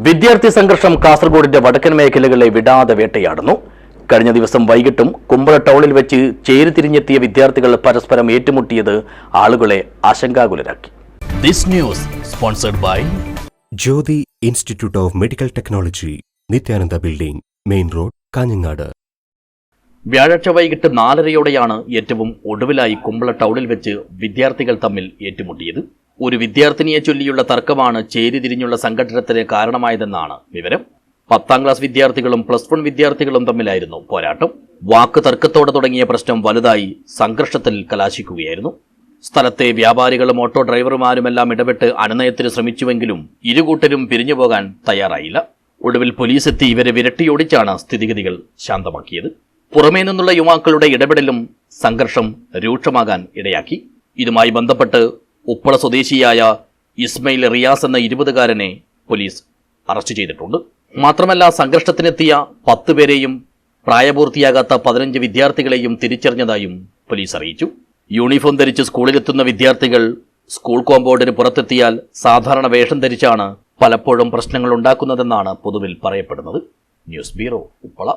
വിദ്യാർത്ഥി സംഘർഷം കാസർഗോഡിന്റെ വടക്കൻ മേഖലകളെ വിടാതെ വേട്ടയാടുന്നു. കഴിഞ്ഞ ദിവസം വൈകിട്ടും കുമ്പള ടൗണിൽ വെച്ച് ചേരിതിരിഞ്ഞെത്തിയ വിദ്യാർത്ഥികൾ പരസ്പരം ഏറ്റുമുട്ടിയത് ആളുകളെ ആശങ്കാകുലരാക്കി. This news sponsored by Jyothi institute of medical technology, Nithyananda building, main road, Kanhangad. വ്യാഴാഴ്ച വൈകിട്ട് 4:30യോടെയാണ് ഏറ്റവും ഒടുവിലായി കുമ്പള ടൗണിൽ വെച്ച് വിദ്യാർത്ഥികൾ തമ്മിൽ ഏറ്റുമുട്ടിയത്. ഒരു വിദ്യാർത്ഥിനിയെ ചൊല്ലിയുള്ള തർക്കമാണ് ചേരിതിരിഞ്ഞുള്ള സംഘട്ടനത്തിന് കാരണമായതെന്നാണ് വിവരം. 10ാം ക്ലാസ് വിദ്യാർത്ഥികളും +1 വിദ്യാർത്ഥികളും തമ്മിലായിരുന്നു പോരാട്ടം. വാക്ക് തർക്കത്തോടെ തുടങ്ങിയ പ്രശ്നം വലുതായി സംഘർഷത്തിൽ കലാശിക്കുകയായിരുന്നു. സ്ഥലത്തെ വ്യാപാരികളും ഓട്ടോ ഡ്രൈവർമാരുമെല്ലാം ഇടപെട്ട് അനുനയത്തിന് ശ്രമിച്ചുവെങ്കിലും ഇരുകൂട്ടരും പിരിഞ്ഞുപോകാൻ തയ്യാറായില്ല. ഒടുവിൽ പോലീസ് എത്തി ഇവരെ വിരട്ടിയോടിച്ചാണ് സ്ഥിതിഗതികൾ ശാന്തമാക്കിയത്. പുറമേ നിന്നുള്ള യുവാക്കളുടെ ഇടപെടലും സംഘർഷം രൂക്ഷമാകാൻ ഇടയാക്കി. ഇതുമായി ബന്ധപ്പെട്ട് ഉപ്പള സ്വദേശിയായ ഇസ്മയിൽ റിയാസ് എന്ന 20-കാരനെ പോലീസ് അറസ്റ്റ് ചെയ്തിട്ടുണ്ട്. മാത്രമല്ല, സംഘർഷത്തിനെത്തിയ 10 പേരെയും പ്രായപൂർത്തിയാകാത്ത 15 വിദ്യാർത്ഥികളെയും തിരിച്ചറിഞ്ഞതായും പോലീസ് അറിയിച്ചു. യൂണിഫോം ധരിച്ച് സ്കൂളിലെത്തുന്ന വിദ്യാർത്ഥികൾ സ്കൂൾ കോമ്പൗണ്ടിന് പുറത്തെത്തിയാൽ സാധാരണ വേഷം ധരിച്ചാണ് പലപ്പോഴും പ്രശ്നങ്ങൾ ഉണ്ടാക്കുന്നതെന്നാണ് പൊതുവിൽ പറയപ്പെടുന്നത്. News bureau, Uppala.